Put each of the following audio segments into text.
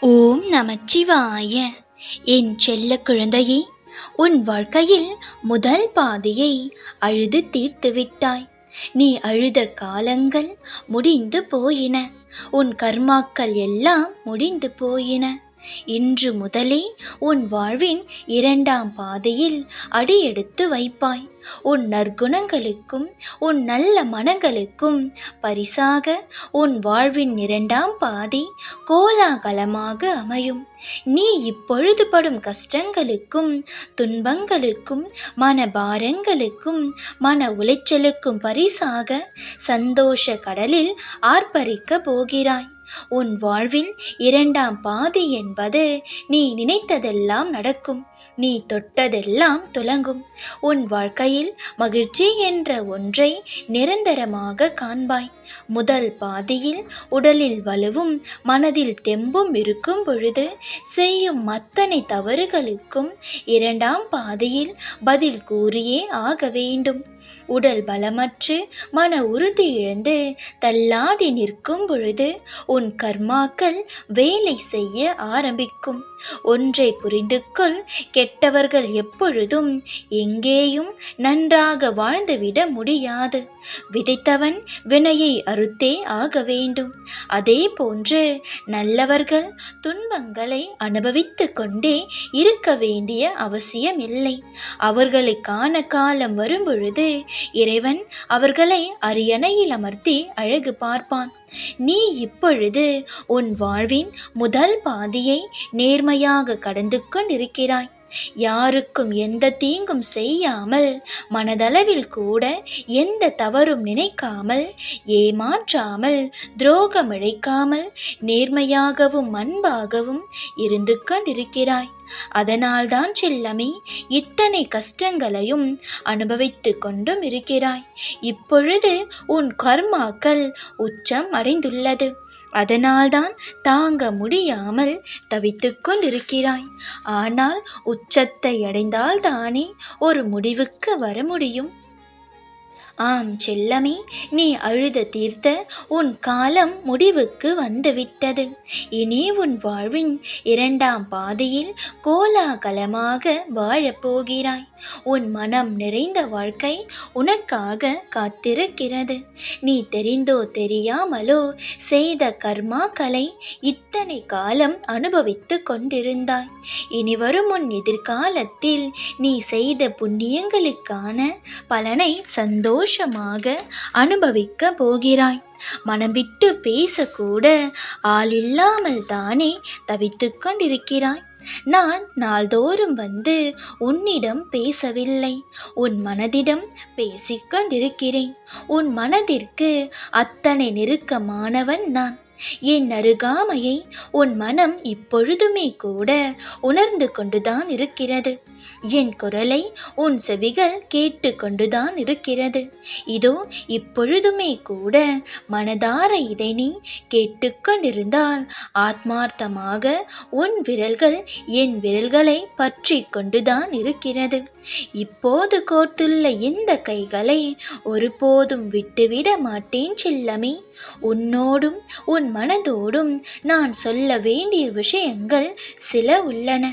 ஓம் நமச்சிவாய. என் செல்ல குழந்தையே, உன் வாழ்க்கையில் முதல் பாதியை அழுது தீர்த்து விட்டாய். நீ அழுத காலங்கள் முடிந்து போயின. உன் கர்மாக்கள் எல்லாம் முடிந்து போயின. இன்று முதலே உன் வாழ்வின் இரண்டாம் பாதையில் அடியெடுத்து வைப்பாய். உன் நற்குணங்களுக்கும் உன் நல்ல மனங்களுக்கும் பரிசாக உன் வாழ்வின் இரண்டாம் பாதை கோலாகலமாக அமையும். நீ இப்பொழுது படும் கஷ்டங்களுக்கும் துன்பங்களுக்கும் மனபாரங்களுக்கும் மன உளைச்சலுக்கும் பரிசாக சந்தோஷ கடலில் ஆர்ப்பரிக்க போகிறாய். உன் வாழ்வில் இரண்டாம் பாதி என்பது நீ நினைத்ததெல்லாம் நடக்கும். நீ தொட்டதெல்லாம் துலங்கும். உன் வாழ்க்கையில் மகிழ்ச்சி என்ற ஒன்றை நிரந்தரமாக காண்பாய். முதல் பாதியில் உடலில் வலுவும் மனதில் தெம்பும் இருக்கும் பொழுது செய்யும் அத்தனை தவறுகளுக்கும் இரண்டாம் பாதியில் பதில் கூறியே ஆக வேண்டும். உடல் பலமற்று மன உறுதி இழந்து தள்ளாடி நிற்கும் பொழுது உன் கர்மாக்கள் வேலை செய்ய ஆரம்பிக்கும். ஒன்றை புரிந்து கொள், கெட்டவர்கள் எப்பொழுதும் எங்கேயும் நன்றாக வாழ்ந்துவிட முடியாது. விதைத்தவன் வினையை அறுத்தே ஆக வேண்டும். அதே போன்று நல்லவர்கள் துன்பங்களை அனுபவித்து கொண்டே இருக்க வேண்டிய அவசியமில்லை. அவர்களை காண காலம் வரும்பொழுது இறைவன் அவர்களை அரியணையில் அமர்த்தி அழகு பார்ப்பான். நீ இப்பொழுது உன் வாழ்வின் முதல் பாதியை நேர்மையாக கடந்து கொண்டிருக்கிறாய். யாருக்கும் எந்த தீங்கும் செய்யாமல், மனதளவில் கூட எந்த தவறும் நினைக்காமல், ஏமாற்றாமல், துரோகம் இழைக்காமல், நேர்மையாகவும் அன்பாகவும் இருந்து கொண்டிருக்கிறாய். அதனால்தான் செல்லமே இத்தனை கஷ்டங்களையும் அனுபவித்து கொண்டும் இருக்கிறாய். இப்பொழுது உன் கர்மாக்கள் உச்சம் அடைந்துள்ளது. அதனால்தான் தாங்க முடியாமல் தவித்து கொண்டிருக்கிறாய். ஆனால் உச்சத்தை அடைந்தால் தானே ஒரு முடிவுக்கு வர முடியும். ஆம் செல்லமே, நீ அழுத தீர்த்த உன் காலம் முடிவுக்கு வந்துவிட்டது. இனி உன் வாழ்வின் இரண்டாம் பாதையில் கோலாகலமாக வாழப்போகிறாய். உன் மனம் நிறைந்த வாழ்க்கை உனக்காக காத்திருக்கிறது. நீ தெரிந்தோ தெரியாமலோ செய்த கர்மாக்களை இத்தனை காலம் அனுபவித்து கொண்டிருந்தாய். இனி வரும் உன் எதிர்காலத்தில் நீ செய்த புண்ணியங்களுக்கான பலனை சந்தோஷமாக அனுபவிக்க போகிறாய். மனம் விட்டு பேசக்கூட ஆள் இல்லாமல் தானே தவித்து கொண்டிருக்கிறாய். நான் நாள்தோறும் வந்து உன்னிடம் பேசவில்லை, உன் மனதிடம் பேசிக்கொண்டிருக்கிறேன். உன் மனதிற்கு அத்தனை நெருக்கமானவன் நான். என் அருகாமையை உன் மனம் இப்பொழுதுமே கூட உணர்ந்து கொண்டுதான் இருக்கிறது. என் குரலை உன் செவிகள் கேட்டு கொண்டுதான் இருக்கிறது. இதோ இப்பொழுதுமே கூட மனதார இதை நீ கேட்டுக்கொண்டிருந்தால் ஆத்மார்த்தமாக உன் விரல்கள் என் விரல்களை பற்றி கொண்டுதான் இருக்கிறது. இப்போது கோர்த்துள்ள இந்த கைகளை ஒருபோதும் விட்டுவிட மாட்டேன் செல்லமே. உன்னோடும் உன் மனதோடும் நான் சொல்ல வேண்டிய விஷயங்கள் சில உள்ளன.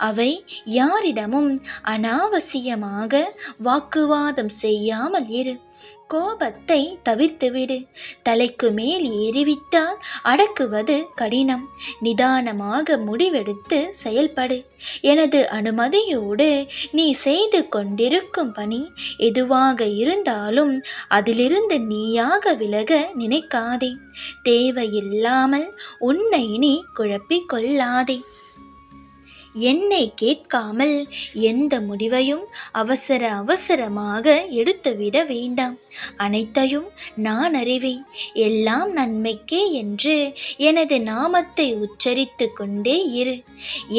அவை யாரிடமும் அனாவசியமாக வாக்குவாதம் செய்யாமல் இரு. கோபத்தை தவிர்த்துவிடு. தலைக்கு மேல் ஏறிவிட்டால் அடக்குவது கடினம். நிதானமாக முடிவெடுத்து செயல்படு. எனது அனுமதியோடு நீ செய்து கொண்டிருக்கும் பணி எதுவாக இருந்தாலும் அதிலிருந்து நீயாக விலக நினைக்காதே. தேவையில்லாமல் உன்னை நீ குழப்பிக் கொள்ளாதே. என்னை கேட்காமல் எந்த முடிவையும் அவசரமாக எடுத்துவிட வேண்டாம். அனைத்தையும் நான் அறிவேன். எல்லாம் நன்மைக்கே என்று எனது நாமத்தை உச்சரித்து கொண்டே இரு.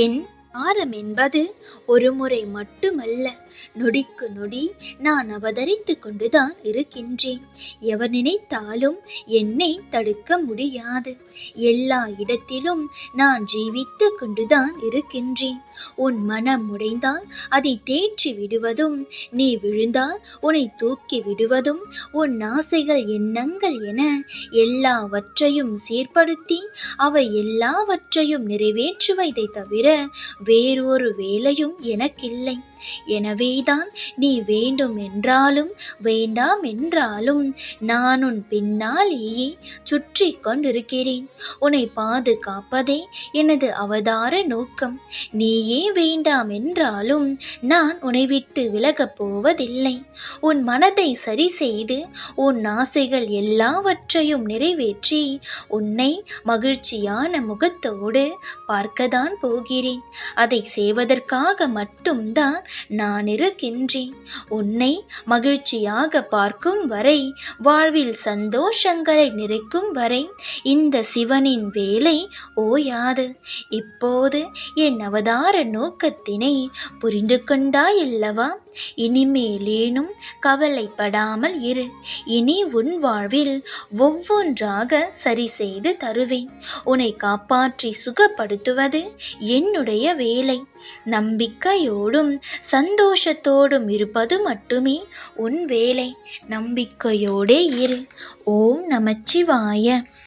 என் அவதாரம் என்பது ஒரு முறை மட்டுமல்ல, நொடிக்கு நொடி நான் அவதரித்து கொண்டுதான் இருக்கின்றேன். எவர் நினைத்தாலும் என்னை தடுக்க முடியாது. எல்லா இடத்திலும் நான் ஜீவித்து கொண்டுதான் இருக்கின்றேன். உன் மனம் உடைந்தால் அதை தேற்றி விடுவதும், நீ விழுந்தால் உன்னை தூக்கி விடுவதும், உன் ஆசைகள் எண்ணங்கள் என எல்லாவற்றையும் சீர்படுத்தி அவை எல்லாவற்றையும் நிறைவேற்றுவதை தவிர வேறொரு வேலையும் எனக்கில்லை. எனவேதான் நீ வேண்டும் என்றாலும் வேண்டாம் என்றாலும் நான் உன் பின்னாலேயே சுற்றி கொண்டிருக்கிறேன். உன்னை பாதுகாப்பதே எனது அவதார நோக்கம். நீயே வேண்டாம் என்றாலும் நான் உன்னை விட்டு விலகப் போவதில்லை. உன் மனதை சரி செய்து உன் ஆசைகள் எல்லாவற்றையும் நிறைவேற்றி உன்னை மகிழ்ச்சியான முகத்தோடு பார்க்கத்தான் போகிறேன். அதை செய்வதற்காக மட்டும்தான் நான் இருக்கின்றேன். உன்னை மகிழ்ச்சியாக பார்க்கும் வரை, வாழ்வில் சந்தோஷங்களை நிறைக்கும் வரை இந்த சிவனின் வேலை ஓயாது. இப்போது என் அவதார நோக்கத்தினை புரிந்து கொண்டாயல்லவா? இனிமேலேனும் கவலைப்படாமல் இரு. இனி உன் வாழ்வில் ஒவ்வொன்றாக சரி செய்து தருவேன். உன்னை காப்பாற்றி சுகப்படுத்துவது என்னுடைய வேலை. நம்பிக்கையோடும் சந்தோஷத்தோடும் இருப்பது மட்டுமே உன் வேலை. நம்பிக்கையோடே இரு. ஓம் நமச்சிவாய.